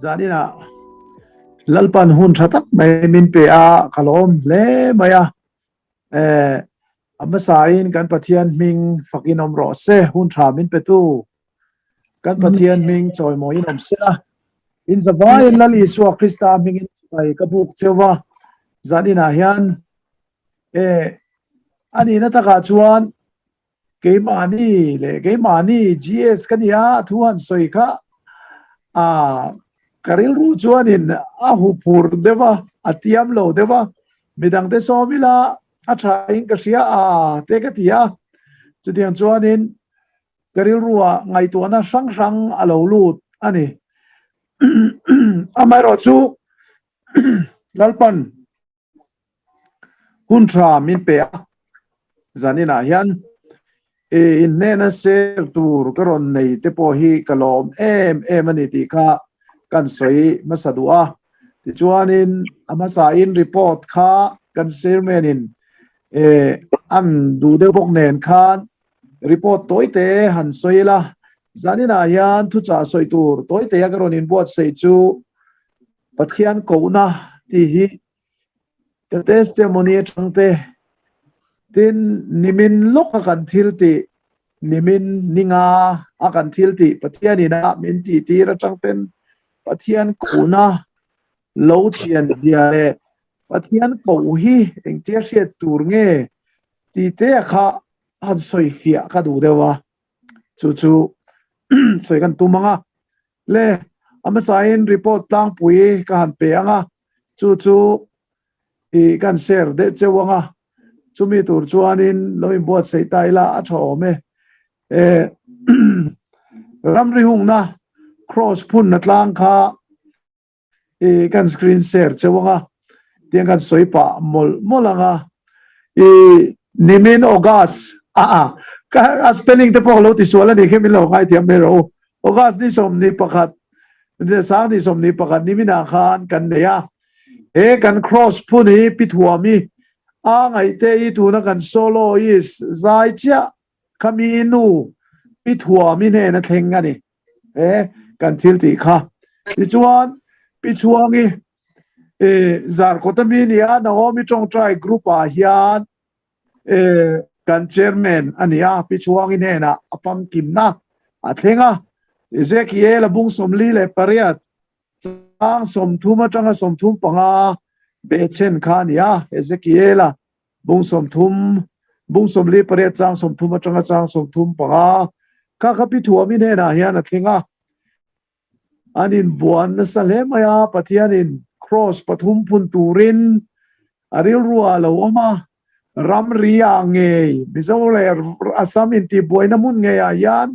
zani na lalpan hun thatak mai min pe a kalom le maya amasain kan pathian ming fakin omro se hun tha min pe tu kan pathian ming choi mo in om se in zawai lali suwa krista ming in sai ka buk chewa zani na hian ani na taka chuan ke mani gs kania thuan soi kha a karil ru chuan in a hu phur dewa atiam lo dewa midang te somila a thain ka ria a te ka tia chudiang chuan in karil ruwa ngai tu na sang sang a lo lut ani amai ro chu lalpan hun tra min pe zanina hian in nena ser tur karon nei te po hi kalom em ani ti kha kan soi masadua ti chuanin amasa in report kha kan chairman in an du de bok nen khan report toite han soila zanina hian thu cha soi tur toite ya karon in buat sei chu pathian ko na ti hi the testimony changte tin nimin lok akan thilti nimin ninga akan thilti pathian ina min ti ti ra changten pathian kuna lo thian zia le pathian ko hi engtia hriat tur nge ti te kha han soi fia ka du dewa chu soi kan tumanga le ama sain report tang pui ka han pe anga chu i kan share de chewanga chumi tur chuanin loin bot sei taila a thome ramri hung na cross phun na tlang kha kan screen share chewanga tiang kan soipa molanga nimin ogas ka spelling te pok lo ti suala ni khemi lo ngai tiam me ro ogas ni som ni pakhat de sang ni som ni pakhat nimina khan kan neya kan cross phun hi pithuami ngai te I tu na kan solo is zai chia kami nu pithuami ne na thleng ani kan thil ti kha ti chuan pichuangi zar kotami nia Naomi Chong Trai group a hian kan chairman ania pichuangi ne na afam kimna athenga Ezekiel bung somli le pariat chang som thuma changa som thum panga bechen khania Ezekiel bung som li pariat chang som thuma changa chang som thum panga ka khapi thuami ne na hian athenga anin buan na salemaya pathianin cross pathum phun turin aril ruwa lo oma ram ria nge bizole asam in ti boina mun nge yan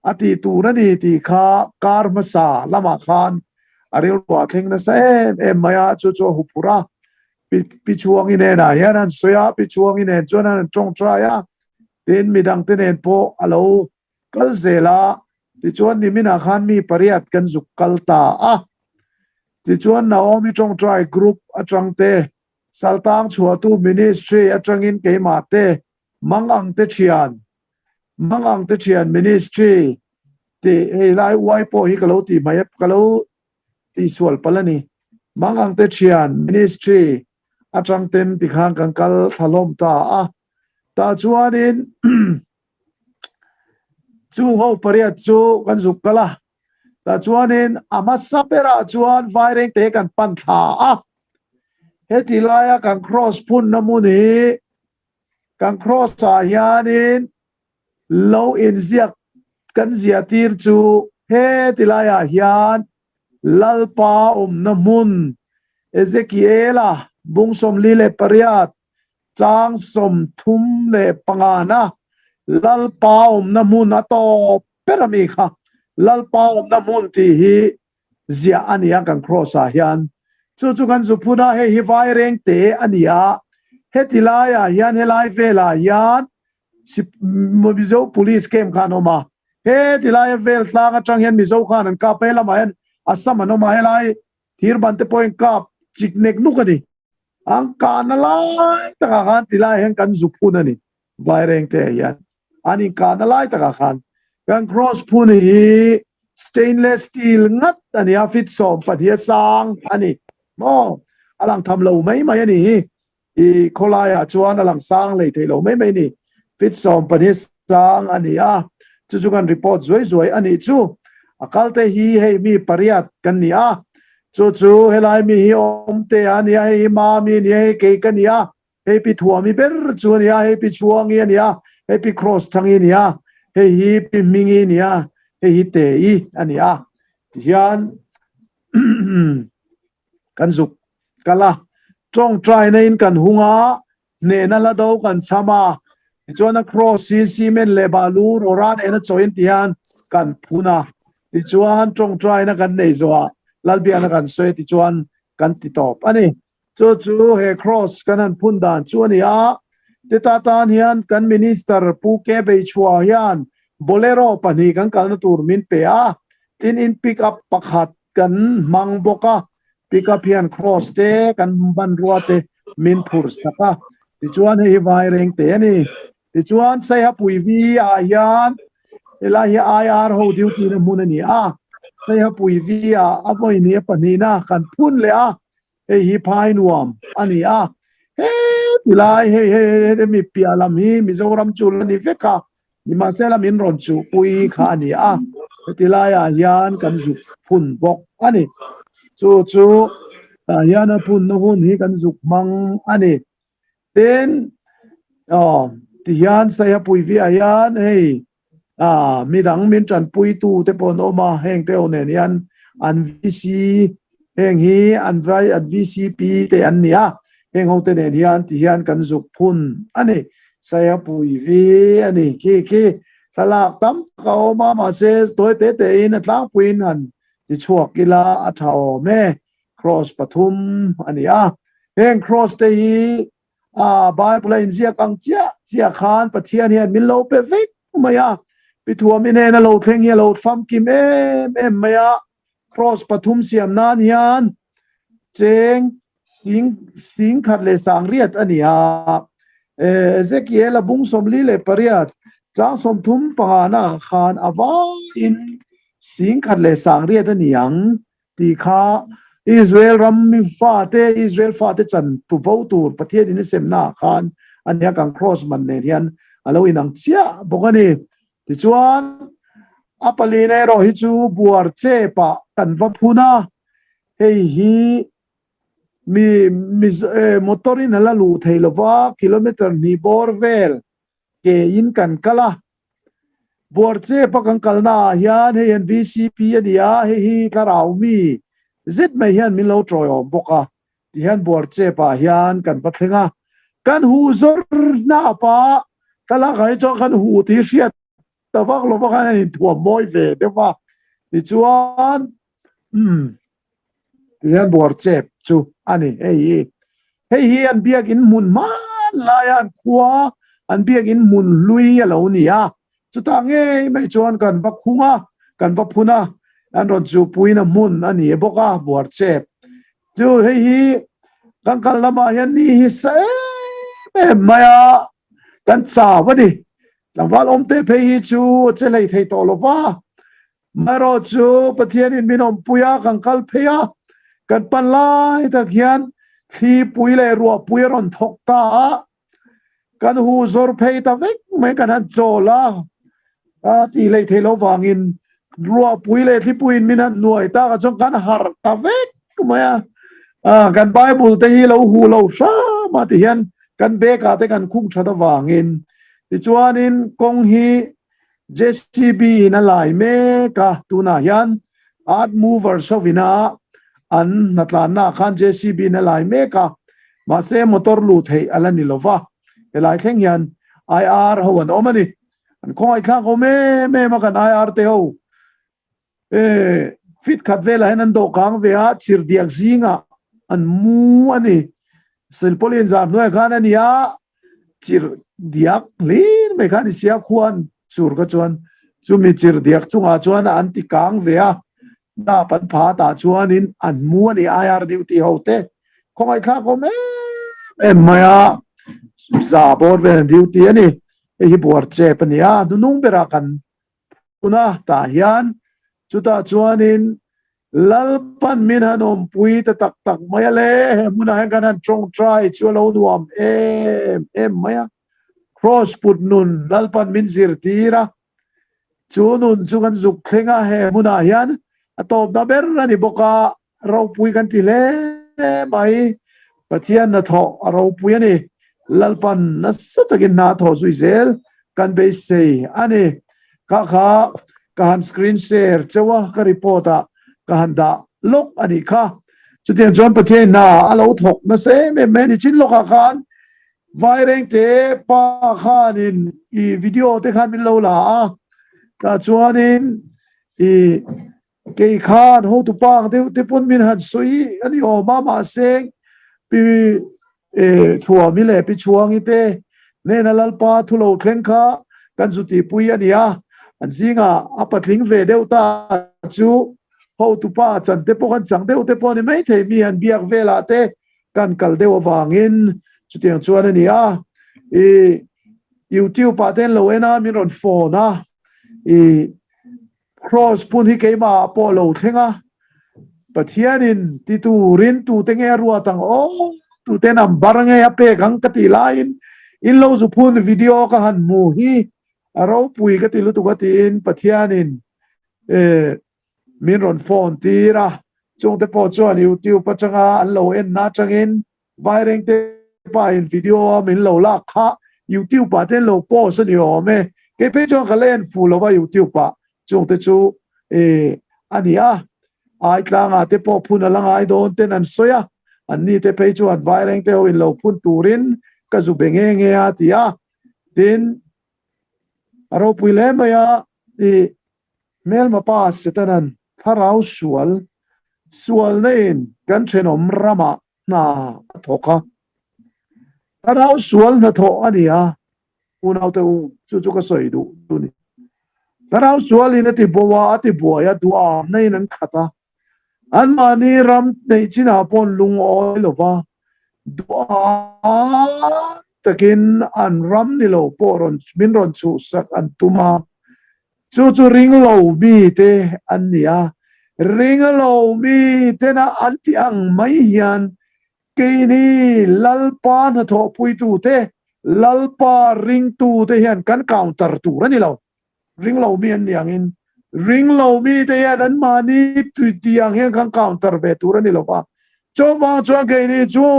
ati turani ti kha karmasa lama khan aril ruwa theng na sa maya chu hupura pichuangi ne na yan an soya pichuangi ne chuan chong traya tin midang tenen po alo kalzela ti chuan nimina khan mi pariat kan zuk kalta ti chuan Naomi Chong Trai group atangte saltang chuatu ministry atangin keimate mangang te chian ministry ti lai wai po hi kalo ti mayap kalo ti sual palani mangang te chian ministry atangten ti khang kankal thalom ta chuanin chu ho pariat chu kan zuk kala ta chuanin ama sapera chuan vaireng te kan pan tha hetilaya kan cross phun namuni kan cross a hianin low in ziak kan ziatir chu hetilaya hian lalpa namun Ezekiela bungsom lile pariat chang som thum le pangana lalpa namun ato perami kha lalpa namun ti hi zia ania kan cross a hian chu kan zupuna hi vai reng te ania hetilaya hian helai vela hian mizo police kem khanoma hetilaya vel tlang atang hian mizo khan an ka pela ma hian asama no ma helai thir bante point kap chiknek nukani ang kanalai taka khan tilai hian kan zupuna ni vai reng te hian ani kanalai taka khan kan cross phun hi stainless steel ngat ani a fit som pathia sang ani mo alang tham lo mai mai ani i kholaya chuan alang sang lei thei lo mai mai ni fit som pathia sang ani a chu chu kan report zoi zoi ani chu akalte hi hei mi pariat kan ni a chu chu helai mi hi om te ani a hi ma mi ni hei ke kan ni a hei pi thua mi ber chu ni a hei pi chuang ni ani a hei pi cross thangi ni a hei hi pi mingi ni a hei hi te i ani a hian kan zuk kala trong trai na in kan hunga ne na la do kan chama chuan a cross si cement le balu roran ena choin tian kan phuna ti chuan trong trai na kan nei zo lalbia na kan soi ti chuan kan ti top ani chu chu he cross kan an phun dan chu ani a ti ta tan hian kan minister pu ke be chua hian bolero pani kan kal na tur min pe a tin in pick up pakhat kan mang boka pick up hian cross te kan ban ruwa te min phur saka ti chuan hei vai reng te ani ti chuan sai ha pui vi a hian ela hi ir ho duty na mun ani a sai ha pui vi a avoi ni pani na kan phun le a hei hi phai nuam ani a he tilai he mi pialam hi mizoram chul ni veka ni ma sela min ron chu pui kha ani a tilai a hian kan zu phun bok ani chu chu hian a phun no hun hi kan zuk mang ani ten ti hian sai ha pui vi a hian hei mi dang min tran pui tu te pon oma heng te onen hian an vc heng hi an vai an vcp te an nia heng ho te nen hian ti hian kan zuk phun ani sai ha pui vi ani ki salak tam ka oma ma se toy te in atlang puin han ti chuak ila a thao me cross pathum ani a heng cross te hi bible in zia kang chia khan pathian hian min lo pe vek maya pi thua min ne na lo thleng hi lo fam kim em maya cross pathum siam nan hian cheng sing khat le sang riat ani a ezekiel abung somli le pariat chang som thum pangana khan awa in sing khat le sang riat ani yang ti kha Israel ram mi fa te Israel fa te chan tu vo tur pathian in semna khan ania kang cross man ne hian alo inang chia bokani ti chuan apali ne ro hi chu buar che pa kan va phuna hei hi mi motorin ala lu theilova kilometer ni borvel ke in kan kala buar che pa kan kalna hian hei an vcp ania hei hi karau mi zit mai hian min lo troi om boka ti hian buar che pa hian kan pathenga kan hu zor na pa kala kai cho kan hu ti hriat tawak lo kan in thuam moi ve dewa ti chuan ti hian buar che chu ani hei hi an biak in mun man la yan khua an biak in mun lui alo ni a chu ta nge mai chuan kan va khunga kan va phuna an ron chu puina mun ani boka buar che chu hei hi kan kal lama hian ni hi se maya kan cha wani langwal om te phe hi chu che lei thei to lova maro chu pathian in minom puya kan kal pheya kan pan lai tak hian khi pui le ruwa pui ron thok ta kan hu zor phei ta vek mai kan han chola ti lei thei lo wangin ruwa pui le thi puin min han nuai ta ka chong kan har ta vek maya kan bible te hi lo hu lo sha ma ti hian kan be ka te kan khung thada wangin ti chuanin kong hi jcb na lai me ka tuna hian art mover sovina an natla na khan jcb na lai me ka ma se motor lu thei alani lova elai thleng hian ir ho an omani an khoi thlang ko me ma kan ir te ho fit khat vela hen an do kang ve a chir diak zinga an mu ani silpolin zar noi khan ania chir diak lin me khan sia khuan sur ka chuan chumi chir diak chunga chuan an ti kang ve a na pan pha ta chuan in an mu ani ir duty hote khoi thlang ko me maya za bor ve duty ani hi bor che pania du nung bera kan una ta hian chuta chuanin lalpan min hanom pui ta tak tak maya le muna han kan han trong try chu lo nuam em maya cross put nun lalpan min zir tira chu nun chu kan zuk thlenga he muna hian atop da ber ani boka ro pui kan ti le mai pathian na tho ro pui ani lalpan na satagin na tho zuizel kan be sei ani ka kan screen share chewa ka reporta ka handa lok ani kha chutian John pathian na alo thok na se me ni chin loka khan vai reng te pa khanin I video te khan min lo la ta chuanin I ke khan ho tu pang te pun min han sui ani o mama seng pi thua mi le pi chuang ite ne na lalpa thulo thleng kha kan zuti pui ania an zinga apatling ve deuta chu ho tu pa chan te po kan chang deu te po ni mai thei mi han biak vela te kan kal deu awangin chutiang chuan ania YouTube pa ten lo ena min ron phone na cross pun hi keima po lo thenga pathianin ti tu rin tu te nge ruwa tang tu te nam barange ape gang kati lain in lo zu phun video ka han mu hi aro pui ka ti lu tu ka tin pathianin min ron phone tira chung te po chuan YouTube pa changa an lo en na changin vai reng te pa in video min lo la kha YouTube pa ten lo po sa ni o me ke pe chong ka len fu lo ba YouTube pa chung te chu ania ai tlang a te po phun ala ngai don ten an soya an ni te pe chu an vai reng te o in lo phun turin ka zu benge nge a tia tin aro pui le ma ya mel ma pa setanan tharau sual nein kan thenom rama na thoka tharau sual na tho ania unau te chu ka soi du ni tharau sual in ti bowa ati boya du a nei nan khata an mani ram nei china pon lung oi lo ba du a takin an ram ni lo poron min ron chu sak an tuma chu ring lo mi te an nia ring lo mi te na anti ang mai hian ke ni lalpa na tho pui tu te lalpa ring tu te hian kan counter tu rani lo ring lo mi an yang in ring lo mi te hian an mani tu tiang hian kan counter ve tu rani lo pa cho wa cho ke ni chu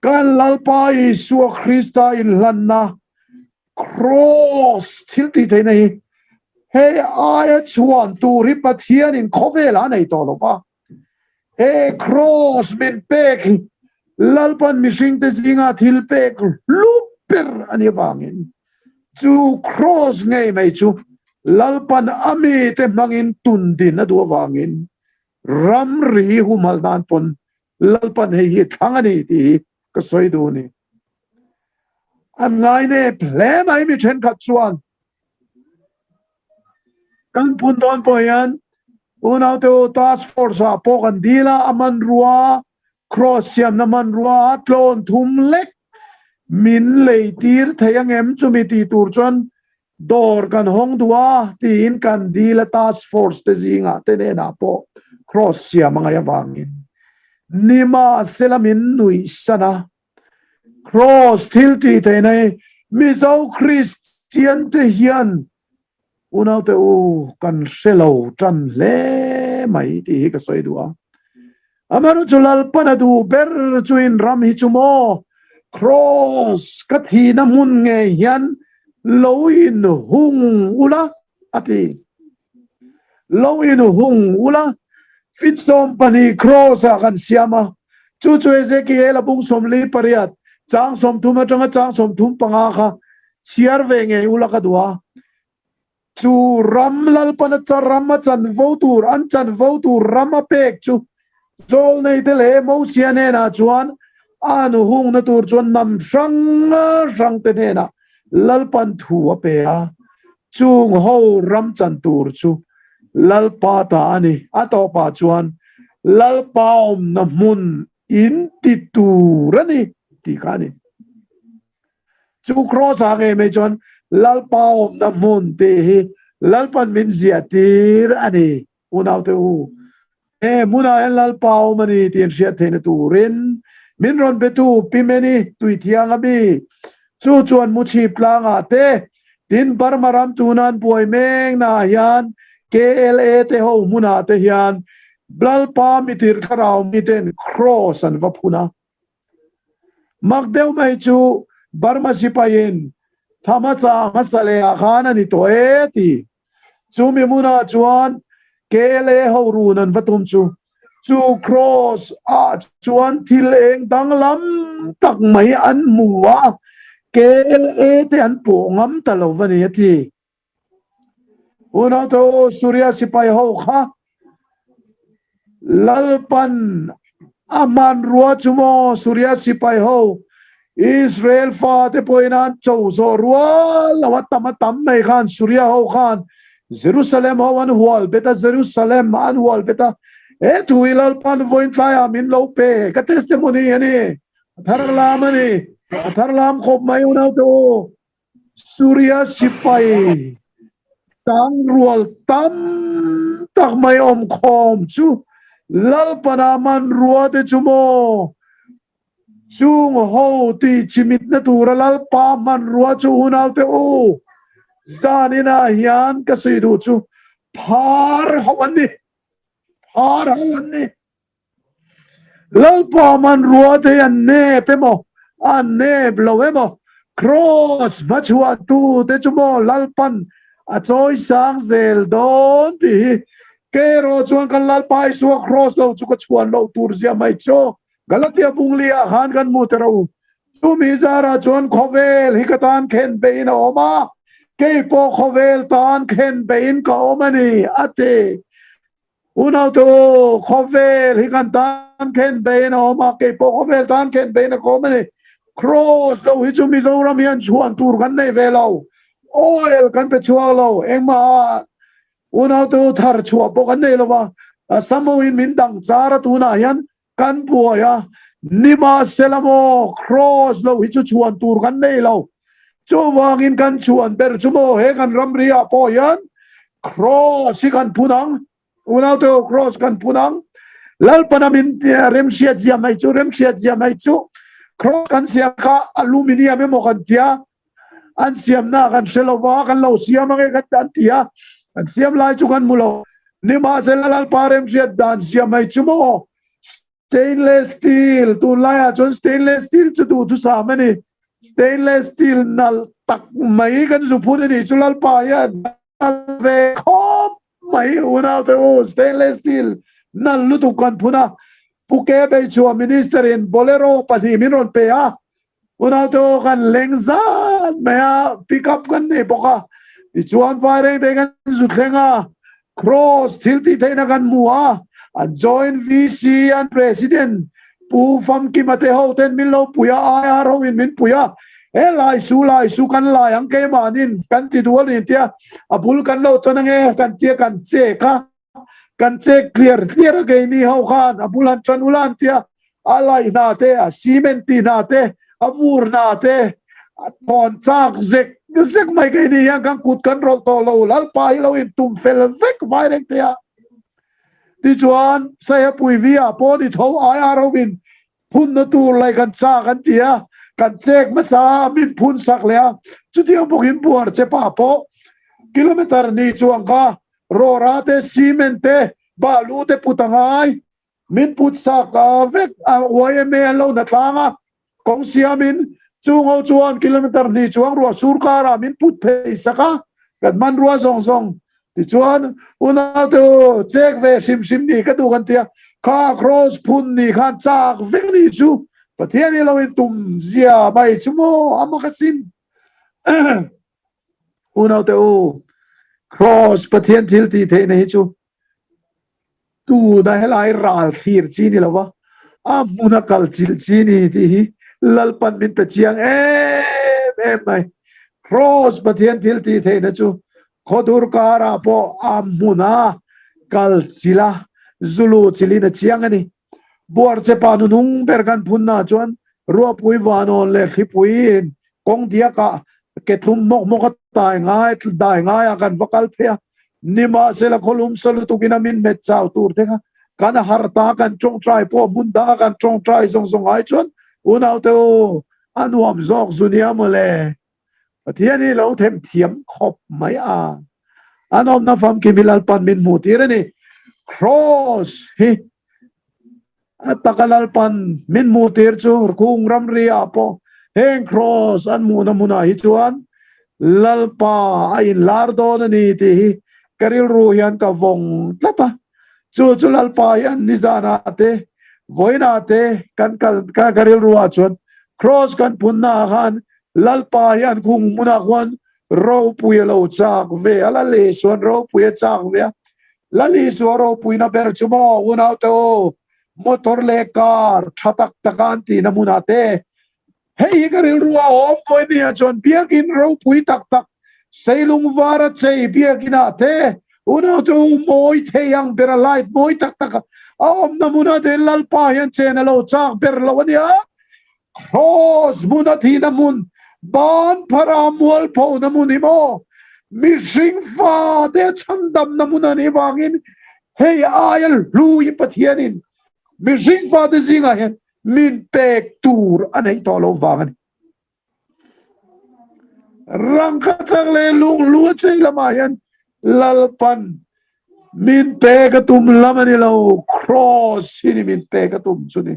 kan lalpa Isu Krista in lanna cross tilti te nei he aya chuan tu ri pathian in khovela nei to lo pa he cross min pek lalpan mishing te zinga thil pek luper ani wangin chu cross ngei mai chu lalpan ami te mangin tundin adu wangin ram ri humal dan pon lalpan he hi thangani ti ka soi du ni an ngai ne ple mai mi chen khat chuan kan pun don po yan unaw te task force a po kan dila aman ruwa cross yam naman ruwa tlon thum lek min leitir thayang em chumi ti tur chon dor kan hong duwa tin kan dila task force te zinga te ne na po cross ya mga yawangin nima selamin nui sana cross tilti te nei mizo Christian te hian unaw te kan selo tran le mai ti ka soi duwa amanu chulal panadu ber chuin ram hi chumo cross kathi na mun nge hian loin hung ula ati loin hung ula fit som pani cross a kan siama chu Ezekiel abung som li pariat chang som thum atanga chang som thum panga kha chiar ve nge ula ka duwa chu ram lal pana charam chan votur an chan votur rama pek chu zol nei te le mo siane na chuan anu hung na tur chuan nam sang te ne na lalpan thu ape a chung ho ram chan tur chu lalpa ta ani atopa chuan lalpa na mun in ti tur ani ti kani chu cross a nge me chuan lalpa na mun te hi lalpan min ziatir ani unau te u muna en lal pau mani tien sia thena tu rin min ron betu pimeni tui thiang abi chu chuan mu chi planga te tin barmaram tunan puai meng na hian KLA te ho muna te hian blal pa mitir kharau miten cross an vapuna magdeu mai chu barma sipain thamacha masale khana ni to eti chu mi muna chuan KLA ho runan vatum chu cross chuan thil eng danglam tak mai an muwa KLA te an po ngam talo vani ati una to surya sipai ho kha lalpan aman ruwa chumo surya sipai ho Israel fa te poinan chou zo ruwa lawat tam mai khan surya ho khan Jerusalem ho an hual beta Jerusalem an hual beta tu ilal pan voin taya min lo pe ka testimony ani tharlam ani tharlam khop mai una to surya sipai tang rual tam tak mai om khom chu lal panaman ruwa te chumo chung ho ti chimit na tura lal pa man ruwa chu unaw te o zanina hian ka sidu chu phar hawani lal pa man ruwa te anne pemo anne blowemo cross machua tu te chumo lal pan a choi sang zel don ti kero chuan kan lal pai su cross lo chu ka chuan lo tur zia mai cho galatia bunglia han kan mu tero tu mi zara chuan khovel hikatan khen bein oma ke po khovel tan khen bein ka omani ate unaw to khovel hikatan khen bein oma ke po khovel tan khen bein ka omani cross lo hi chu mi zo ram hian chuan tur kan nei velo oil kan pe chuang lo engma unaw to thar chua po kan nei lo ba samoin min dang chara tu na hian kan buaya nima selamo cross lo hi chu chuan tur kan nei lo chu wangin kan chuan ber chumo he kan ramria po hian cross hi kan punang unaw to cross kan punang lal panamin remsia jia mai chu cross kan sia ka aluminium mo kan tia an siam na kan selowa kan lo siam ang kan tia an siam lai chu kan mulo ni ma selal parem siat dan siam mai chumo stainless steel tu lai chon stainless steel chu tu sa mani stainless steel nal tak mai kan su phun ni chulal pa ya ve khop mai una te stainless steel nal lu tu kan phuna puke be chu minister in bolero padi minon pe a una to kan lengzan maya pick up kan ne boka ti chuan firing de kan zu thlenga cross thilti theina kan mua a joint VC and president pu fam ki mate ho ten min lo puya ai ro in min puya lai su kan lai ang ke manin kan ti dual in tia abul kan lo chonange kan tia kan che ka kan che clear ke ni ho khan abulan chanulan tia alai na te a cement na te avur na te thon chak zek mai ke ni yang kan kut kan ro to lo lal pai lo in tum fel vek vai rek tia ti chuan saya pui via po di tho ai arovin phun na tur lai kan cha kan tia kan chek ma sa min phun sak lea chu ti bukin buar che pa po kilometer ni chuang ka ro ra te cement te balu te putangai min put sak vek YMA lo na tanga kong siamin chung chuan kilometer ni chuang ro sur kara min put pe saka kan man ro zong ti chuan una to check ve sim ni ka du kan tia ka cross phun ni khan chak vek ni chu pathian ni lo in tum zia bai chumo amakasin una to cross pathian thil ti the nei chu tu da helai ral thir chi ni lawa amuna kal chil chi ni ti lalpan min pe chiang mai cross pathian thil ti the na chu khodur kara po amuna kal chila zulu chili na chiang ani bor che panu nung bergan phunna chuan ro pui wanon le khipuin kong dia ka ke thum mok mok tai ngai kan vakal phia nima sela kolum salutu kinamin met chau tur teka kana harta kan chong trai po munda kan chong trai song ai chon unau te o anuam zok zunia mole pathian ni lo them thiam khop mai a anom na fam ki milal pan min mu tire ni cross hi atakalal pan min mu tir chu kung ram ria po heng cross an mu na muna hi chuan lalpa ain lardo na ni ti karil ruhian ka vong tlata chu lalpa yan nizana te voina te kan karil ruwa chuan cross kan punna khan lalpa yan kung muna kwan ro puya lo chak ve ala le suan ro puya chak ve lali suaro pui na ber chumo unau to motor le car thatak takan ti namuna te hei karil ruwa om poi ni chon biakin ro pui tak seilung varat sei biakina te unau to moi the yang ber light moi tak om namuna de lalpa yan chen lo chak ber lawania cross muna thi namun ban paramwal po namuni mo mishing fa de chandam namuna ni wangin hey ayal lui pathianin mishing fa de zinga hen min pek tur anai to lo wangan rang kachang le lung lu chei lama yan lalpan min pekatum lamani lo cross hini min pekatum suni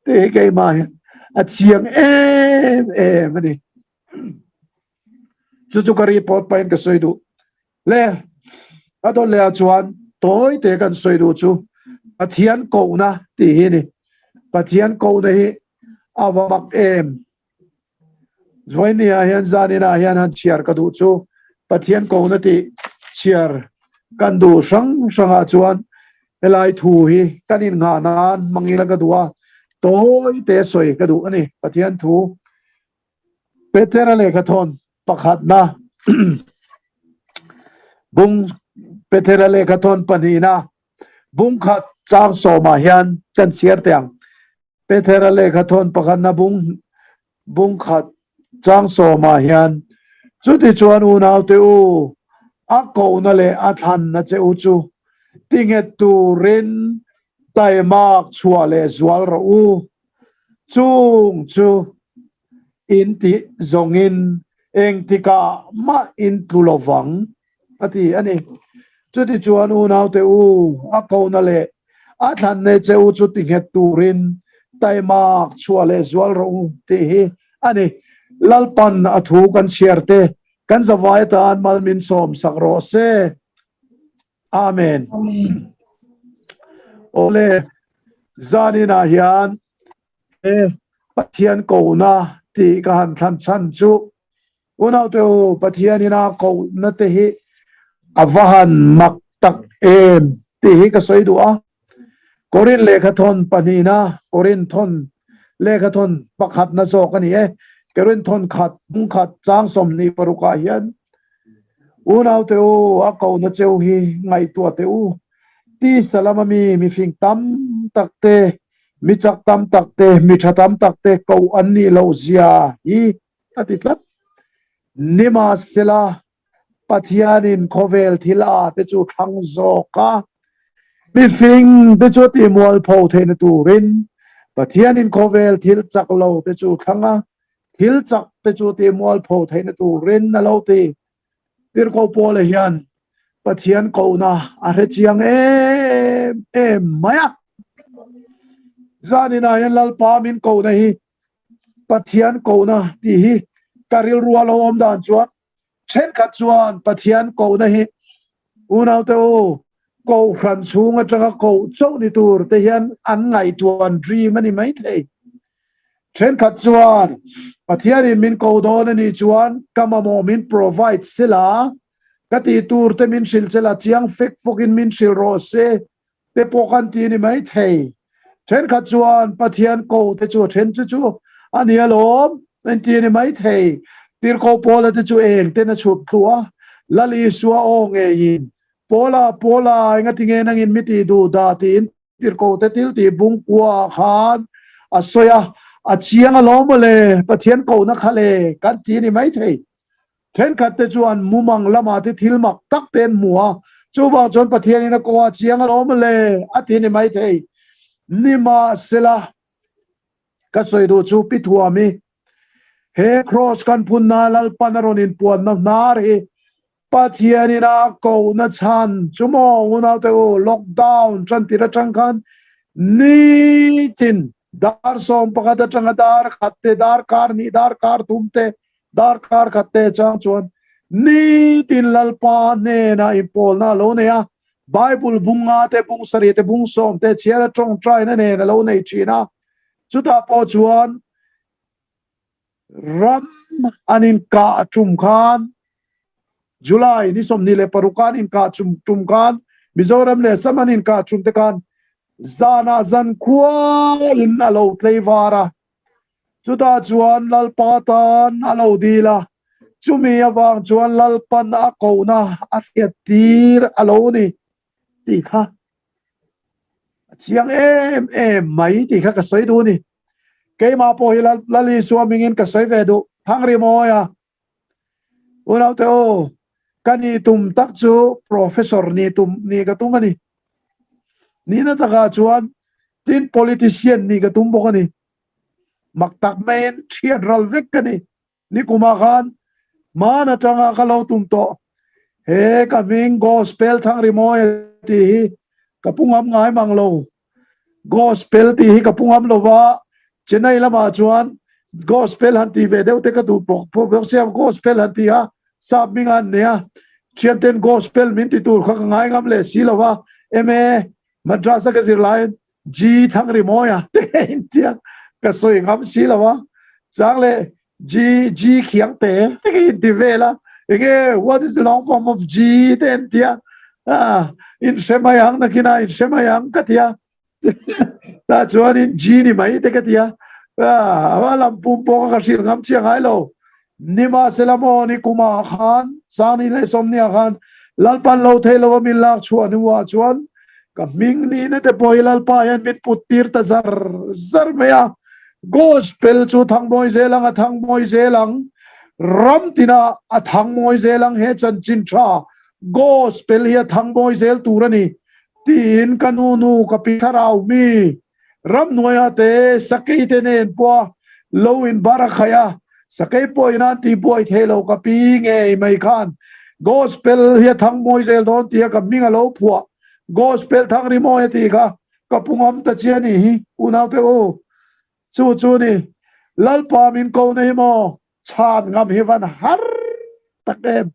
te kai ma yan at siang ani chu ka report pain ka soidu le adon le chuan toy te kan soidu chu pathian ko na ti hi ni pathian ko na hi awamak zoinia hian zanina hian han chiar ka du chu pathian ko na ti chiar kan du sang chuan elai thu hi kanin nga nan mangila ka duwa toy te soi ka du ani pathian thu petera le ka thon pakhat na bung petera le ka thon panina bung khat chang so ma hian kan siar tiang petera le ka thon pakhat na bung khat chang so ma hian chu ti chuan u nau te u a ko na le a than na che u chu tinget tu rin tai mak chua le zwal ro u chung chu in ti zongin eng tika ma in tulovang ati ani chu ti chuan u nau te u a ko na le a than ne che u chu tinget tu rin tai mak chua le zwal ro u te hi ani lalpan athu kan chiarte kan zawai ta an mal min som sakro se amen ole zanina hian pathian ko na ti ka han than chan chu unau te pathian ina ko na te hi avahan mak tak ti hi ka soi du a korin lekhathon panina korin thon lekhathon pakhat na so kani kerin thon khat bung khat chang som ni paruka hian unau te a ko na cheu hi ngai tua te ti salama mi fing tam takte mi chak tam takte mi tha tam takte ko anni lo zia hi atitlat nima sela pathianin khovel thila te chu thang zo ka mi fing te chu ti mual pho thein turin pathianin khovel thil chak lo te chu thanga thil chak te chu ti mual pho thein turin na lo ti tir ko pole hian pathian ko na a re chiang maya zanina yan lalpa min ko na hi pathian ko na ti hi karil ruwa lo om dan chuan chen khat chuan pathian ko na hi unau te ko hran chung atanga ko chau ni tur te hian an ngai tuan dream ani mai thei chen khat chuan pathian min ko don ani chuan kamamo min provide sila kati tur te min sil chela chiang fek fokin min sil ro se te pokan ti ni mai thei chen khat chuan pathian ko te chu chen chu ani alom en ti ni mai thei tir ko pola te chu eng te na chut thua lali suwa o nge yin pola nga tinge nang in miti du da tin tir ko te til ti bung kwa khan asoya a chiang alom le pathian ko na khale kan ti ni mai thei chen khat te chuan mumang lama te thilmak tak ten muwa chú bảo chọn bát thiên nó có chiang ở ôm lệ à thì này mấy thế nima sela cái soi đồ chú bị thua mi he cross kan punna lal panaronin puan na nari bát thiên na cầu na chan chú mò una teo lockdown chan tira chang khan ni tin dar som pakada chang dar khatte dar kar ni dar kar tumte dar kar khatte chang chuan ni tin lalpa ne na impol na lo ne ya bible bunga te bung sari te bung som te chiara trong trai na ne na lo nei china chuta po chuan ram anin ka chum khan july ni som ni le parukan in ka chum khan mizoram le samanin ka chum te khan zana zan khua in alo tleivara chuta chuan lalpa tan alo dila chumi awang chuan lalpan a kona a tir alo ni ti kha chiang em mai ti kha ka soi du ni ke ma po hi lali suamingin ka soi ve du thangri moya unau te o kani tum tak chu professor ni tum ni ka tum ani ni na taka chuan tin politician ni ka tum bok ani maktak men thian ral vek kani ni kuma khan mana tanga kalau tum to he kaming gospel thangri moya ti kapungam ngai manglo gospel ti hi kapungam lova chennai lama chuan gospel han ti ve deu te ka du pok pok siam gospel han ti ha sab minga ne chianten gospel min ti tur kha ngai ngam le silova eme madrasa ka zirlain ji thangri moya te intia ka soi ngam silova changle ji khiang te te ti vela ege what is the long form of g ten tia in shemayang nakina in shemayang katia ta chuan in ji ni mai te katia awalam pumpo ka shil ngam chiang ai lo nima selamo ni kuma khan sani le somnia khan lalpan lo thelo min lak chuan wa chuan ka ming ni na te poi lalpa yan mit putir ta zar maya gospel chu thang moi zelang a thang moi zelang ram tina a thang moi zelang he chan chin tha gospel hi thang moi zel turani tin kanunu ka pitharau mi ram noya te sakai te nen po lo in barakhaya sakai po ina ti po thelo ka pi nge mai khan gospel hi thang moi zel don ti ka minga lo phua gospel thang ri moi ti ka kapungam ta chiani hi unau te o chu ni lalpa min ko nei mo chan ngam hi van har takem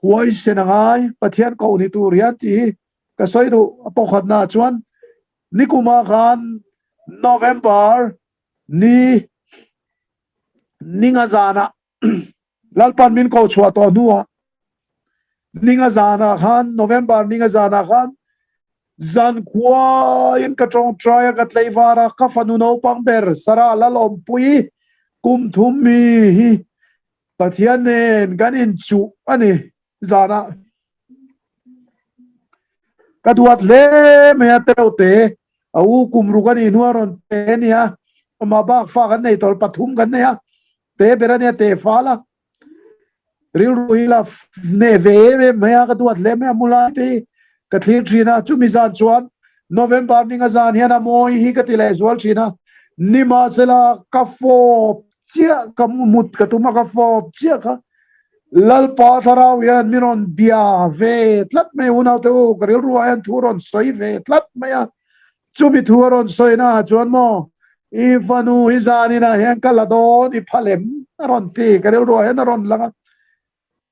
huai senangai pathian ko ni tu ria ti ka soi du apokhat na chuan nikuma khan november ni ninga zana lalpan min ko chua to nuwa ninga zana khan november ninga zana khan zan kwa in ka trong try ka tleivara ka fanu no pangber sara lalom pui kum thum mi pathian nen ganin chu ani zana kaduat le me ateute au kumru gani nuaron te nia ma ba fa kan nei tol pathum kan nia te berania te fala ril ruhila ne ve me kaduat le me mulati kathlir trina chumizan chuan november ninga zan hiana moi hi katile zual trina nima sela kafo chia kamut katuma kafo chia ka lalpa tharau yan miron bia ve tlat me unau te u karil ruayan thuron soi ve tlat maya chumi thuron soi na chuan mo ifanu hizani na hen kaladon iphalem ron ti karil ruayan ron langa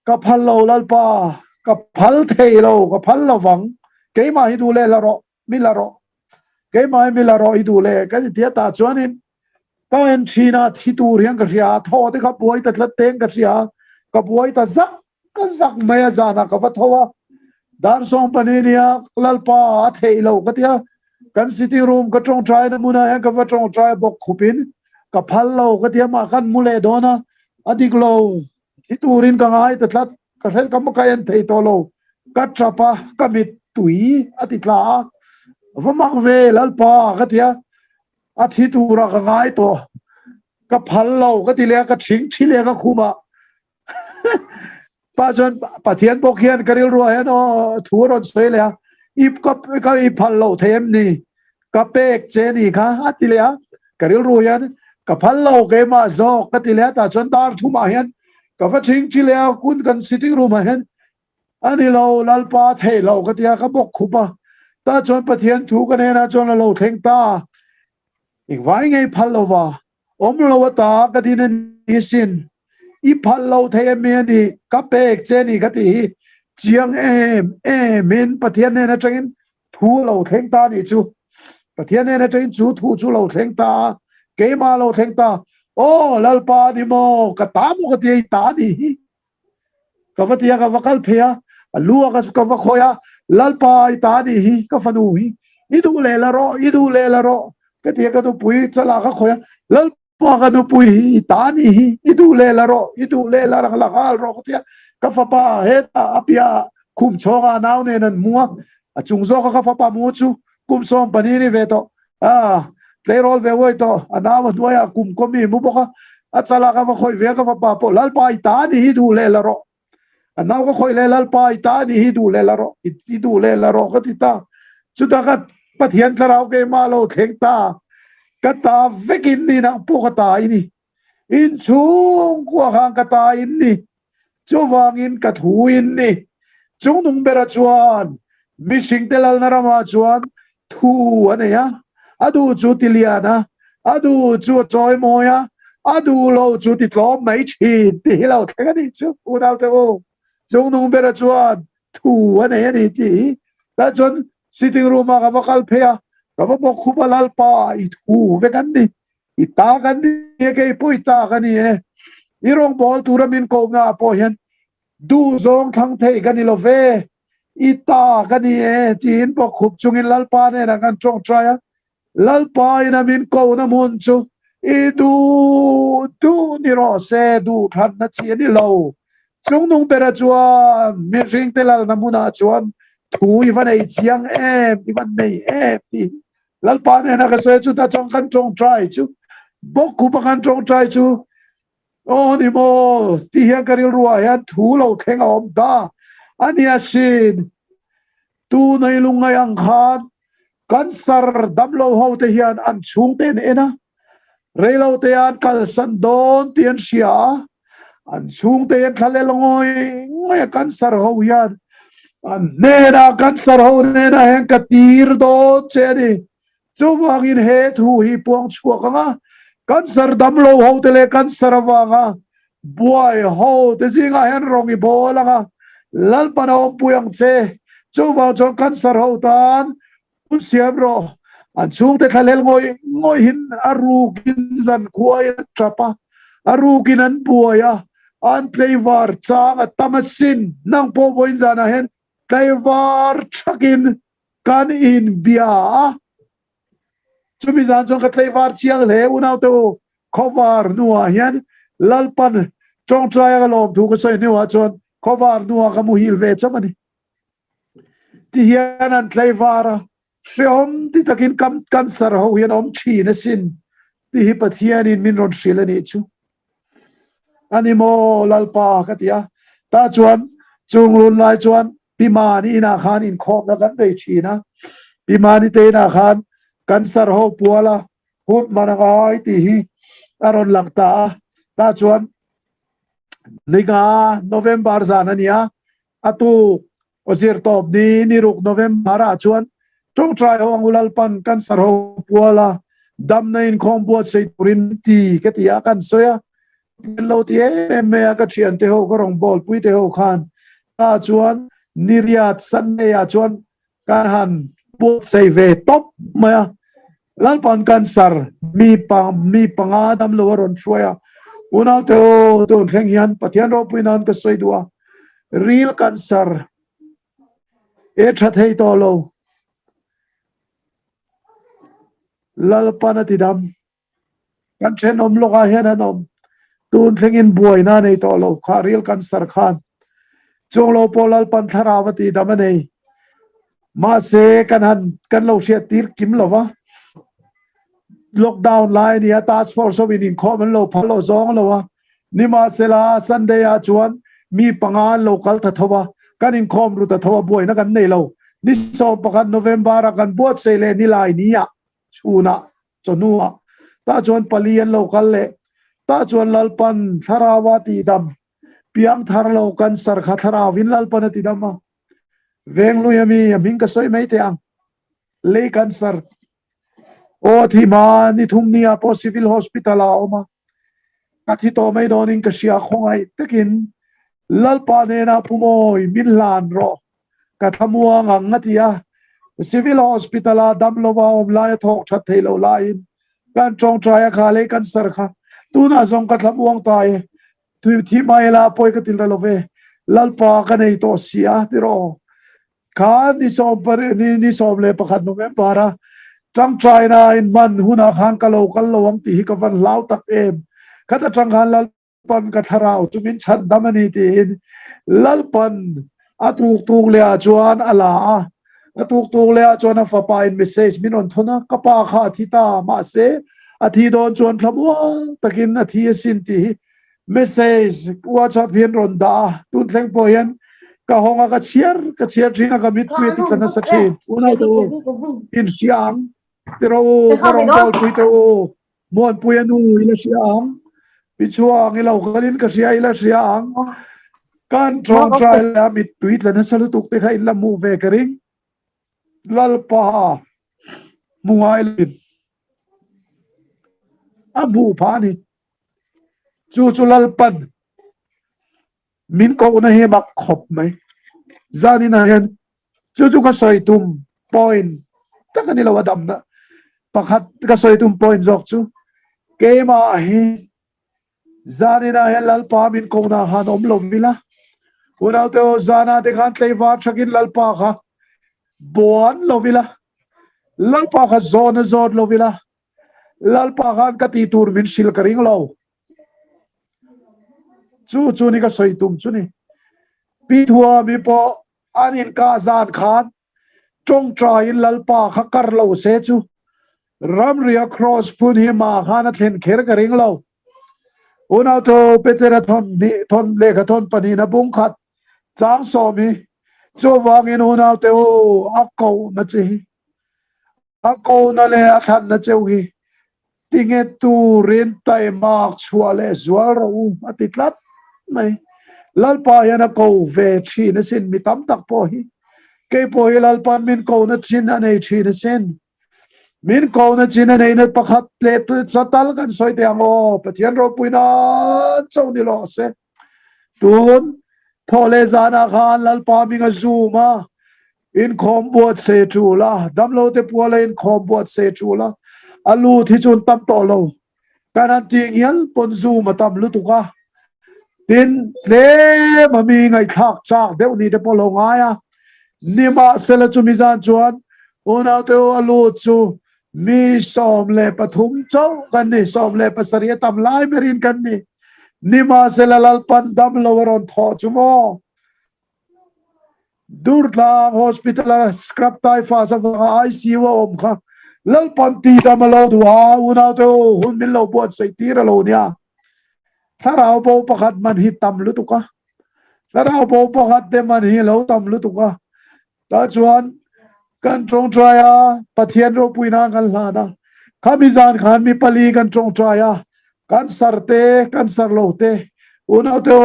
kapal lo lalpa kapal theilo kapal lawang keima hi du le laro milaro keima milaro hi du le ka ti ta chuanin ka en thina thi tur hian ka ria tho te ka buai ta tlat teng ka ria ka buai ta zak ka zak maya zana ka thowa dar som paninia lalpa theilo ka tia kan city room ka trong trai na muna han ka va trong trai bok khupin ka phal lo ka tia ma kan mule dona adik lo hi turin ka ngai ta tlat ka hel ka ma kayan thei to lo ka trapa ka mit tui atitla va mak ve lalpa ka tia athi tura ka ngai to ka phal lo ka ti le ka thing thi le ka khuma pa chon pathian pok hian karil ru hian o thu ron soi le ip ka i phal lo them ni ka pek che ni kha atilia karil ru hian ka phal lo ke ma zo ka tilia ta chon dar thu ma hian ka fa thing chi le kun kan sitting room hian ani lo lalpa thei lo ka tia ka bok khupa ta chon pathian thu ka ne na chon lo theng ta ik vai ngai phal lo wa om lo ta ka din ni sin i phal lo the me ni ka pek che ni ka ti chiang min pathian ne na changin thu lo theng ta ni chu pathian ne na changin thu chu lo theng ta ke ma lo theng ta o lalpa ni mo ka ta mo ka ti ta ni ka va tia ka va kal phia lua ka va khoya lalpa i ta ni hi ka fanu hi i du le la ro ka tia ka du pui chala ka khoya lalpa ka du pui hi ta ni hi i du le la ro ka tia ka fa pa he ta apia kum chonga naw ne nan mua a chung zo ka fa pa mu chu kum som pani ni ve to Tlerol ve wo to anawa noya kum komi mu boka achala ka va khoi ve ka va pa po lalpa i ta ni hi du le la ro anaw ka khoi le lalpa i ta ni hi du le la ro i du le la ro ka ti ta chu ta ka pathian tharau ke ma lo theng ta ka ta vekin ni na po ka ta ini in chung kwa hang ka ta in ni chu wang in ka thu in ni chung nung bera chuan mi sing telal na rama chuan thu ane ya adu chu tiliana adu chu choi moya adu lo chu ti tlo mai chi ti lo ka ni chu u dau te o chung nung bera chuan thu ane ya ni ti ta chon sitting room ka bakal phea ka ba bok khu balal pa I thu ve kan ni I ta kan ni ke pu ta kan ni e I rong bol turamin ko nga po hian du zong thang thei kan ni lo ve I ta kan ni e chin bok khup chungin lal pa ne na kan chong try lalpa ina min ko na mun chu I du ni ro se du than na chi ni lo chung nung pera chuan mi ring telal na muna chuan thu I van ei chiang I van nei ti lalpa ne na ka se chu ta chong kan chong try chu bok ku pa kan chong try chu o ni mo ti hian karil ruwa hian thu lo theng om da ania sin tu nei lungai ang khan kan sar dam lo ho te hian an chung ten ena reilo te an kal san don tian sia an chung te an khale longoi ngoi kan sar ho hian an nena kan sar ho nena hen ka tir do che ni chu wangin he thu hi puang chua ka kan sar dam lo ho te le kan sar wanga buai ho te zinga hen rongi bola nga lal pa na puyang che chu wang chon kan sar ho tan siam ro an chung te khalel ngoi hin aru kin zan khoi trapa aru kin an buaya an playvar chang tamasin nang po voin zana hen playvar chakin kan in bia chumi zan chong ka playvar chiang le unaw to cover nuwa hian lalpan chong try lom thu ka sai nuwa chon cover nuwa ka mu hil ve chamani ti hian an playvar Shom ti takin kan sar ho hian om chi na sin ti hi pathian in min ron shila ni chu ani mo lalpa ka tia ta chuan chung lun lai chuan pimani na khan in khom na kan dei chi na pimani te na khan kan sar ho puala hut manangai ti hi aron langta ta chuan niga November zanania atu ozir top ni ruk November a chuan trong try ho ang ulalpan kan sar ho puala dam na in khom buat sei turin ti ka tia kan soya lo ti me ka thian te ho ko rong bol pui te ho khan ta chuan niriat san ne ya chuan kan han buat sei ve top ma lalpan kan sar mi panga dam lo ron soya una te o to theng hian pathian ro pui nan ka soi dua real kan sar e that hei to lo lalpan ati dam kan chen om lo ga hian anom tun thengin buai na nei to lo kha real kan sar khan chung lo po lalpan tharawati dam nei ma se kan lo sia tir kim lo wa lockdown line ya task force of in common lo phalo zong lo wa ni ma se la sunday a chuan mi pangan local ta thawa kan in khom ru ta thawa boy na kan nei lo ni som pakat November kan buat sei le ni lai ni ya chuna chonua ta chuan palian local le ta chuan lalpan tharawati dam piang thar lo kan sar kha thara win lalpan ti dam ma veng lu yami ming ka soi mai te ang le kan sar o thi ma ni thum nia po civil hospital a oma ka thi to mai donin ka sia khongai takin lalpa ne na pumoi min lan ro ka thamuang ang ngatia civil hospital a dam lo wa om lai thok that thei lo lain kan chong trai kha le kan sar kha tu na zong ka thamuang tai tu thi mai la poi ka til lo ve lalpa ka nei to sia ti ro kha ni som par ni som le pakhat November a trăng trai na in man huna khan ka lo ang ti hi ka van lau tak em kata trăng han lalpan ka tharau chumin chan damani ti in lalpan atuk tuk le a chuan ala atuk tuk le a chuan a fapa in message min on thona ka pa kha thita ma se a thi don chuan thlamuang takin a thi sin ti message WhatsApp hin ron da tun thleng po yan ka honga ka chiar thina ka mit tu ti kana sa thin una to in siang pero karong bol puito mon puyanu ila siang pichuang ila kalin ka sia ila siang kan tron trial la mit tweet la na salutuk te kha ila move kering lalpa muailin abu pani chu lalpan min ko na he mak khop mai zani na hen chu ka soitum point takanila wadam na pakhat ka soitum point jok chu kema hi zani na he lalpa min ko na han om lo vila unau te zana de khan tlei wa thakin lalpa kha bon lo vila lalpa kha zon lo vila lalpa khan ka ti tur min sil karing lo chu ni ka soitum chu ni pi thua mi po anin ka zan khan trong trai lalpa kha kar lo se chu ram ria cross pun hi ma khana thlen kher karing lo unau to petera thon le kha thon pani na bung khat chang so mi chu wang in unau te o akko na chi akko na le athan na cheu hi tinge tu rin tai mak chua le zual ro atitlat mai lalpa yana ko ve thi na sin mi tam tak po hi ke po hi lalpa min ko na chin anei thi na sin min ko na chin anei na pakhat le tu satal kan soi te amo pathian ro puina chau ni lo se tun thole zana khan lalpa mi nga zuma in khom buat se chu la damlo te puala in khom buat se chu la alu thi chun tam to lo kanan ting yal pon zuma tam lu tu ka tin le mami ngai thak chak deu ni te polo ngaya nima sela chu mizan chuan unau te alu chu mi som le pathum chau kan ni som le pasaria tam lai merin kan ni nima sela lalpan dam loweron tho chumo durla hospital scrap tai fa sa ICU om kha lalpan ti dam lo du ha unau te hun min lo buat sai ti ra lo nia tharau bo pakhat man hi tam lu tu ka tharau bo pakhat te man hi lo tam lu tu ka ta chuan kan trong traya pathian ro puina kan hlana khamizan khan mi pali kan trong traya kan sarte kan sarlote unau te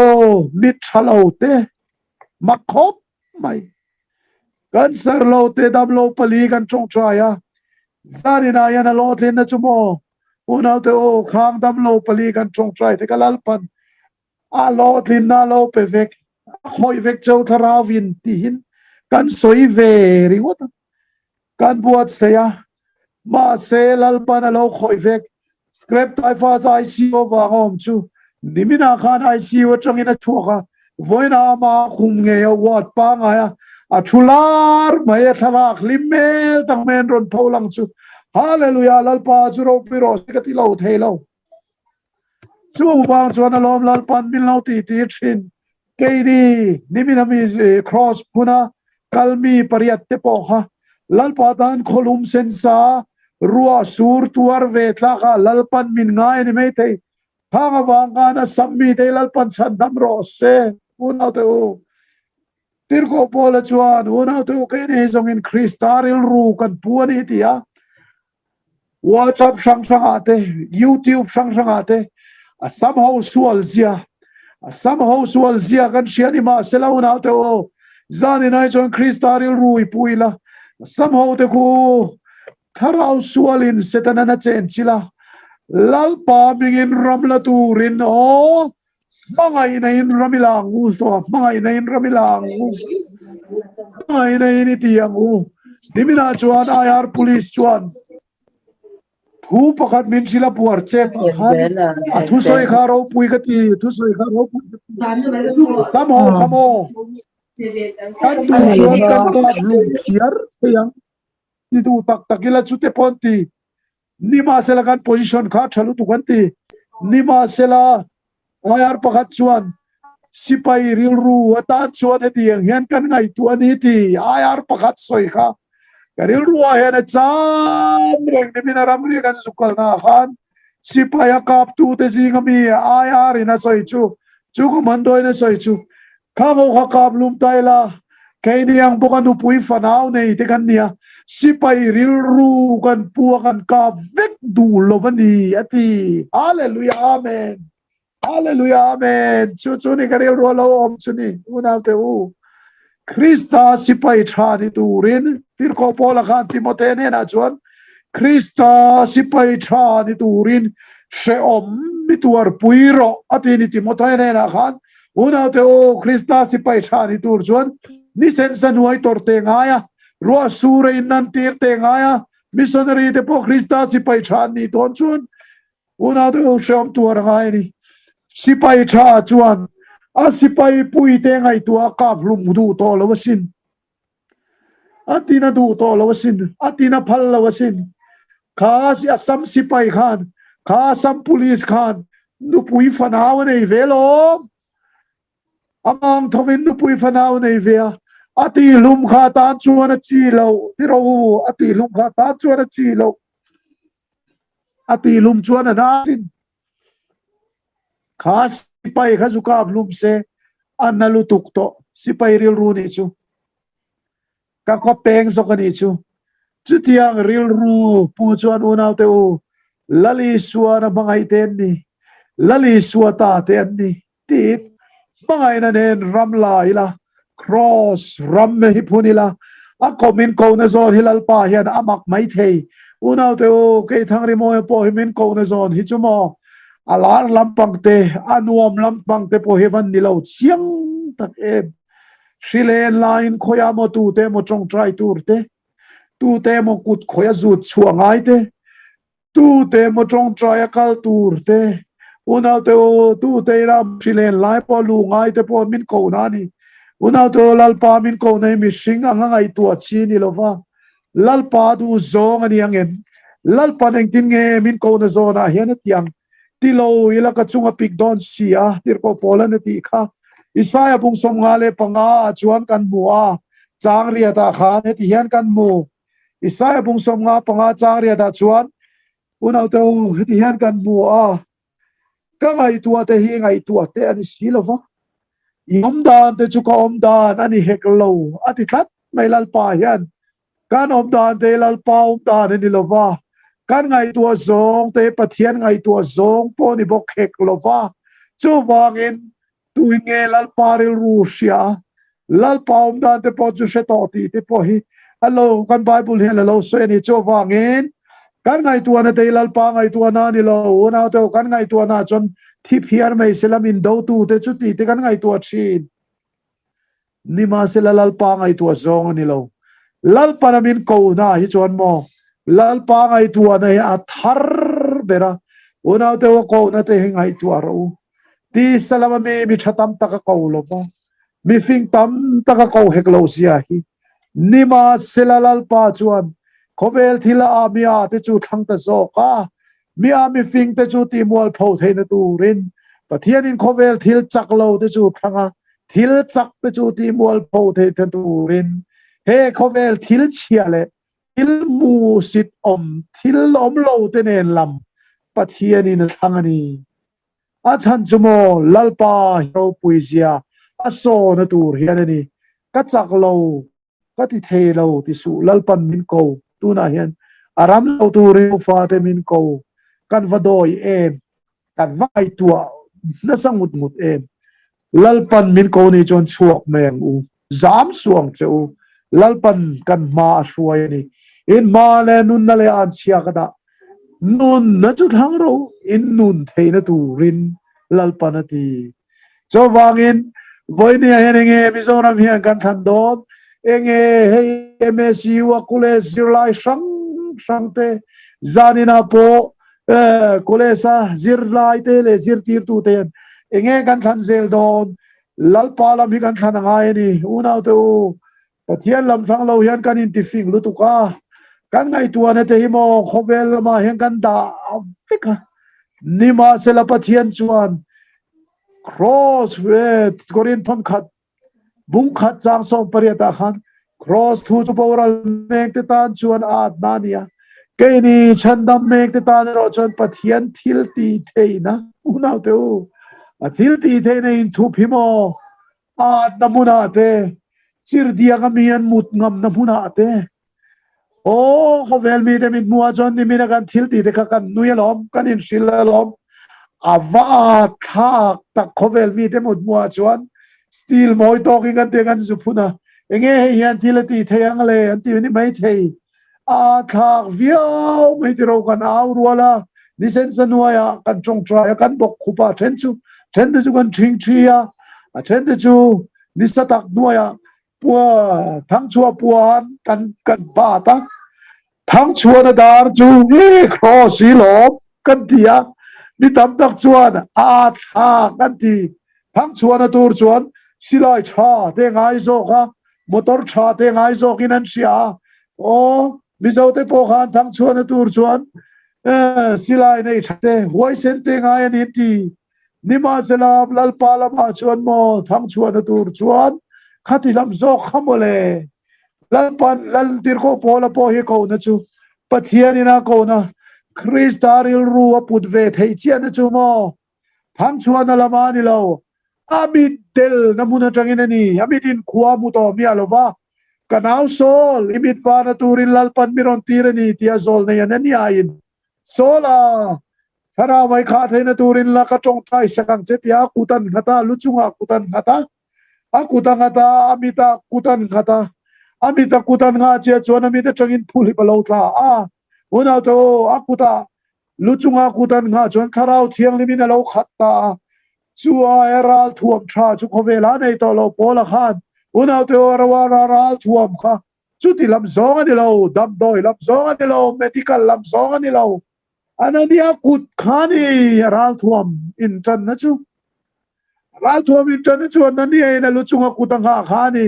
mit thalote makhop mai kan sarlote damlo pali kan trong traya zarina yana lotlin na chumo unau te khang damlo pali kan trong trai te kalalpan a lotlin na lo pe vek khoi vek chau tharawin ti hin kan soi ve ringot kan buat seya ma se lalpan a lo khoi vek scrap tai fa ICU wa ngom chu nimina khan ICU changina chuka voina ma khum nge wat pa nga ya a thular mai tharak limel tang men ron pholang chu hallelujah lalpa chu ro piro sikati lo thelo chu wang chuan alom lalpan min lo ti thin keidi nimina mi cross puna kalmi pariat te po ha lalpa tan kholum sensa ruwa sur tuar ve tla kha lalpan min ngai ni mai thei thanga wanga na sammi te lalpan chan dam ro se unau te u tir ko pola chuan unau te u ke ni zong in kristaril ru kan puani tia WhatsApp sang ate YouTube sang ate somehow sual zia kan siani ma sela unau te u zani nai chon kristaril ru ipuila somehow te ku tharau sualin setanana chen chila lalpa mingin ramla turin o mga inayin ramilangu to mga inayin ramilangu mga inayin itiyangu dimina chuan ayar police chuan thu pakat min sila puarche pakhan thu soi kharo pui kati thu soi kharo pui kati samho khamo kan tu chuan kan ka lu siar yang itu tak takila chute ponti nima sela kan position kha thalu tu kanti nima sela ayar pakat chuan sipai ril ru ata chuan eti hian kan ngai tu ani ti ayar pakat soi kha ril ru hian a cham reng de minaram ri kan sukal na khan sipai kap tu te zingami ayar ina soi chu ko mandoi na soi chu khango kha kap lum taila kainiang bukan upui fanau nei te kan nia sipai ril ru kan puakan ka vek du lovani ati hallelujah amen chu ni karil ro lo om chuni unau te u krista sipai thani turin tir ko pola khan timote ne na chuan krista sipai thani turin she om mituar puiro ati ni timote ne na khan unau te u krista sipai thani tur chuan ni sensa nuai torte ngaya ro sure innan tirte ngaya missionary te po krista sipai than ni ton chun una de sham tuar ngai ni sipai tha chuan a sipai pui te ngai tua ka blum du to lo sin atina du to lo sin atina phal lo sin kha si asam sipai khan kha sam police khan nu pui fanaw nei velo amang thovin nu pui fanaw nei ve ati lum kha ta chuan chi lo tiro ati lum kha ta chuan chi lo ati lum chuan na sin khas sipai kha zu ka lum se analu tuk to sipai ril ru ni chu ka ko peng so ka ni chu tiang ril ru pu chuan unau te u lali suana bangai ten ni lali suata ten ni ti bangai na nen ramla ila cross ram hi punila a komin ko na zon hilal pa hian amak mai thei unau te o ke thangri mo po himin ko na zon hi chumo alar lampang te anuam lampang te po heaven nilo chiang tak em shilen line khoya mo tu te mo chong try tur te tu te mo kut khoya zut chuangai te tu te mo chong try akal tur te unau te o tu te ram shilen lai po lu ngai te po min ko na ni unau to lalpa min ko nei mi sing angai tua chi ni lova lalpa du zong ani angem lalpa neng tin nge min ko na zona hian tiang tilo ila ka chunga pik don sia tir ko pola na ti kha isaya bung som ngale panga chuan kan bua chang ria ta kha ne ti hian kan mu isaya bung som nga panga chang ria ta chuan unau to ti hian kan bua ka ngai tua te hi ngai tua te ani silova omdan te chu ka omdan ani heklo ati khat mai lalpa hian kan omdan te lalpa omdan ani lova kan ngai tua zong te pathian ngai tua zong po ni bok heklova chu wangin tu nge lalpa ril rusia lalpa omdan te po chu setoti te po hi alo kan bible hian lo so ani chu wangin kan ngai tua na te lalpa ngai tua na ni lo una te kan ngai tua na chon thi phiar mai selamin do tu te chu ti te kan ngai tua chin nima sela lalpa ngai tua zong ni lo lalpa na min ko na hi chon mo lalpa ngai tua na a thar bera una te ko na te ngai tua ro ti salama me mi thatam taka ko lo ba mi fing tam taka ko heklo sia hi nima sela lalpa chuan khovel thila amia te chu thang ta zo ka mi ami fing te chu ti mol pho theina turin pathian in khovel thil chaklo te chu thanga thil chak te chu ti mol pho the turin he khovel thil chiale thil mu sit thil lo te nen lam pathian in thangani a chan chumo lalpa hero puizia aso na tur hian ani ka chak lo ka ti thei lo ti su lalpan min ko tu na hian aram lo tu re fa te min ko kan vadoi em kan vai tua na sangut mut em lalpan min ko ni chon chuak meng u zam suang cheu lalpan kan ma suai ni in ma le nun na le an chia ka da nun na chu thang ro in nun thei na tu rin lalpan ati cho wangin voi ni hen nge mizoram hian kan than dot enge hei MSU wa kule zirlai sang sang te zanina po kule sa zirlai te le zir tir tu ten enge kan than zel don lalpa lam hi kan than ngai ni unau te u pathian lam thang lo hian kan in ti fing lu tu ka kan ngai tu ane te hi mo khovel ma hian kan da fika nima sela pathian chuan cross with korin pham khat bung khat chang som pariata khan cross thu chu poral mek te tan chuan at nania ke ni chandam mek te tan ro chuan pathian thil ti theina unau te u a thil ti theina in thu phimo at namuna te chir dia ka mian mut ngam namuna te o khovel mi te mit mua chon ni mina kan thil ti te ka kan nuilom kan in shilalom ava thak tak khovel mi te mut mua chuan steel moi talking kan te kan zupuna enge hian thilati theyang le an ti ni mai thei a thak viau mai ti ro kan au ruala ni sen sanuaya kan chong tra kan bok khupa then chu kan thing thia a then chu ni satak nuaya pua thang chua puan kan ba ta thang chua na dar chu he cross hi lo kan tia ni tam tak chuan a thak kan ti thang chua na tur chuan silai tha te ngai zo kha motor tha te ngai zo kin an sia o mi zo te po khan thang chuan na tur chuan silai nei thate hoi sen te ngai an ti nima selam lal pala ma chuan mo thang chuan na tur chuan khati lam zo khamole lal pan lal tir ko pola po hi ko na chu pathian ina ko na kristaril ru put ve thei chian na chu mo thang chuan na lama ni lo amit tel namuna tangin ani amitin khuwa mu to mi alova kanau sol imit pa na turin lalpan miron tirani tia zol na yan ani ain sola thara mai kha theina turin la ka tong trai sakang chetia kutan khata luchunga kutan khata akuta ngata amita kutan khata amita kutan nga che chon amita tangin phuli palo tla a una to akuta luchunga kutan nga chon tharau thiang limina lo khatta chua eral thuam tha chu khovela nei to lo pola khan unau te orwa ral thuam kha chu ti lam zong ani lo dam doi lam zong ani lo medical lam zong ani lo anania kut khani ral thuam in tran na chu ral thuam in tran chu anania na lu chunga kutanga khani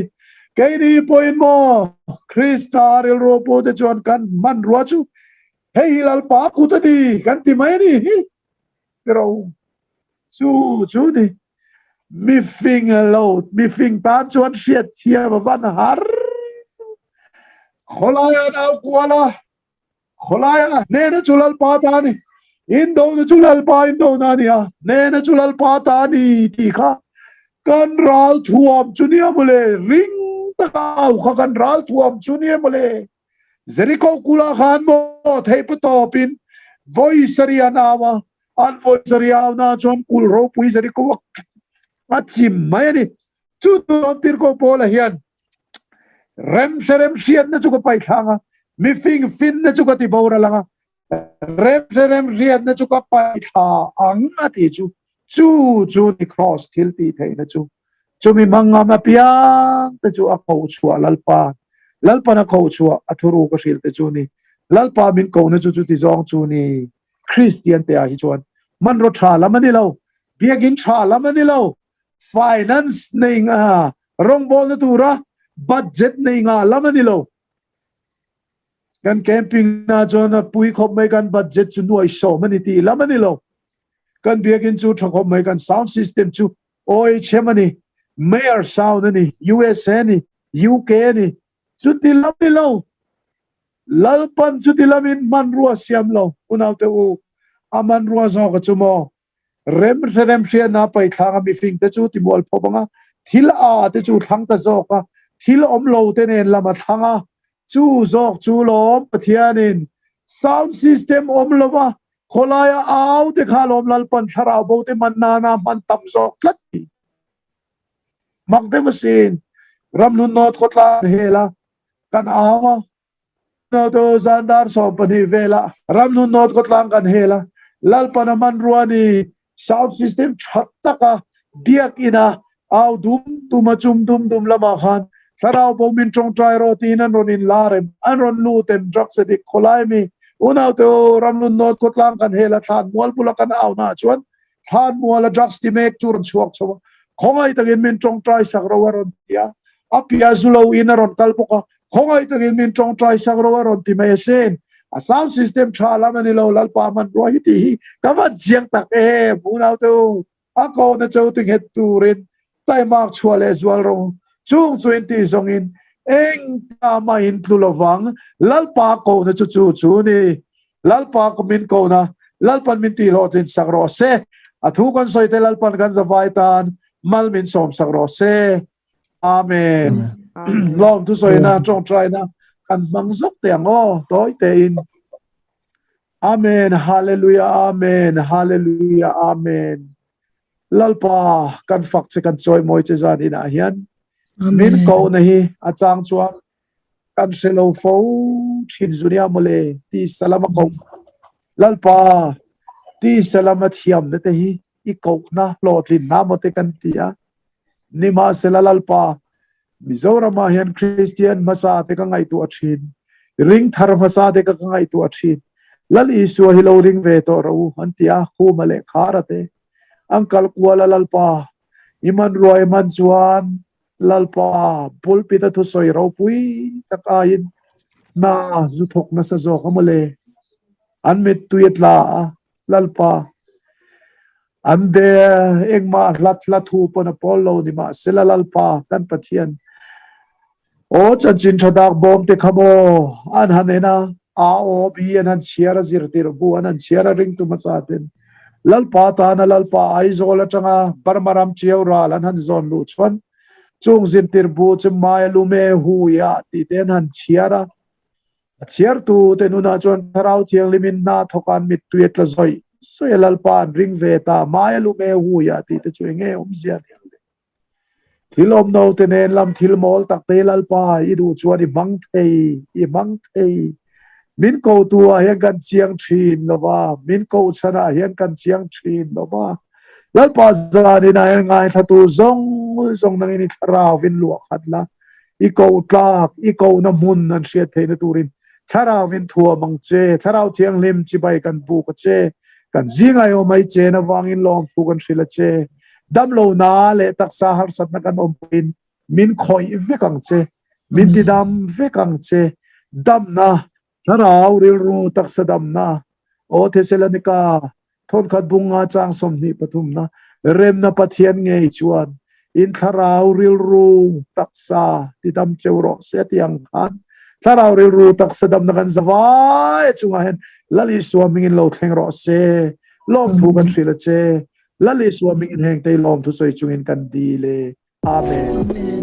ke ni point mo kristaril ropo te chon kan man ro chu hei lal pa kutadi kan ti mai ni tro chu đi mi phing lâu mi phing tan chuan siết chia mà văn har kholaya nào qua la kholaya nè nó chulal pa ta ni indo nó chulal pa indo na ni à nè nó chulal pa ta ni ti kha kan ral thuam chunia mule ring takau kha kan ral thuam chunia mule zeriko kula khan mo thei pato pin voice riana ma an voice riana chon kul ro pui zeriko achim mai ni chu tu tir ko pola hian rem serem sian na chu ko pai thanga mi fing fin na chu ko ti bora langa rem serem sian na chu ko pai tha ang ati chu ni cross til ti thei na chu mi manga ma piang te chu a ko chua lalpa na ko chua athuru ko sil te chu ni lalpa min ko na chu ti zong chu ni christian te a hi chuan man ro tha lamani lo biagin tha lamani lo finance nei nga rong bol na tura budget nei nga lamani lo kan camping na chona pui khop mai kan budget chu nuai so mani ti lamani lo kan biagin chu thakop mai kan sound system chu oi chemani mayor sound ni USA ni UK ni chu ti lamani lo lalpan chu ti lamin man ruwa siam lo unaw te u aman ruwa zo ka chu mo rem sia na pai thanga mi fing te chu ti mol phobanga thil a te chu thang ta zoka thil om lo te nen lama thanga chu zok chu lom pathianin sound system om lova kholaya au te khalom lalpan thara bo te manna na man tam zok klati magde masin ramlun not kotla hela kan awa no to zandar so pani vela ramlun not kotlang kan hela lalpan man ruani sound system thataka biak ina au dum dum lama khan sarau bo min trong trai roti nan ronin larem an ron lutem drug sedik kholai mi unau to ramlun not kotlang kan hela than mual pula kan au na chuan than mual drug stimek churun chuak chawa khongai tagin min trong trai sagrowaron tia apia zulo inaron kalpoka khongai tagin min trong trai sagrowaron ti mai sen a sound system thala mani lo lalpa man rohiti kaman jiang tak unau to ako na chau ting het turin tai mak chwale zwal ro chung 20 zongin eng tama in plulovang lalpa ko na chu ni lalpa ko min ko na lalpan min ti lotin sagro se athu kon soite lalpan kan zavaitan malmin som sagro se amen long tu soina trong try na kan mangzok te ngo toy te in amen hallelujah hallelujah amen lalpa kan fak che kan choi moi che zan ina hian min ko na hi achang chuan kan selo fo thin zunia mole ti salama ko lalpa ti salama thiam na te hi I ko na lotlin na mo te kan tia ni ma sela lalpa Mizoram hian Christian masa te ka ngai tu athin ring thar masa te ka ngai tu athin lal isu hi lo ring ve to ro antia khu male kharate angkal kuala lalpa iman roi man chuan lalpa pulpita thu soi ro pui takain na zu thok na sa zo kamale anmit tuyet la lalpa ande engma lat hu pona polo ni ma sela lalpa kan pathian o chanchin thodak bom te khamo an hanena a o bi an chiara zirtir bu an chiara ring tu masaten lalpa ta na lalpa ai zola changa parmaram chiaura lan han zon lu chon chung zin tir bu chim mai lume hu ya ti ten han chiara chiar tu te nu na chon tharau chiang limin na thokan mit tuet la zoi so lalpa ring ve ta mai lume hu ya ti te chuenge zia thilom no te nen lam thil mol tak te lalpa I du chuan I mang thei min ko tu a hian kan chiang thin lova min ko chana hian kan chiang thin lova lalpa zani na ngai thatu zong nang ini thara vin lu khatla I ko tlak I ko na mun an hriat theina turin thara vin thua mang che tharau thiang lim chi bai kan bu ka che kan zingai o mai che na wangin lom pu kan hrila che dam lo na le tak sa har sat na kan om pin min khoi ve kang che min ti dam ve kang che dam na sarau ril ru tak sa dam na o thesalonika thon khat bunga chang som ni pathum na rem na pathian nge chuan in tharau ril ru tak sa ti dam cheuro se tiang khan tharau ril ru tak sa dam na kan zawai chunga hen lali swamming in lo thleng ro se lom thu kan hrila che lali swamming in heng te lom thu soi chungin kan di le amen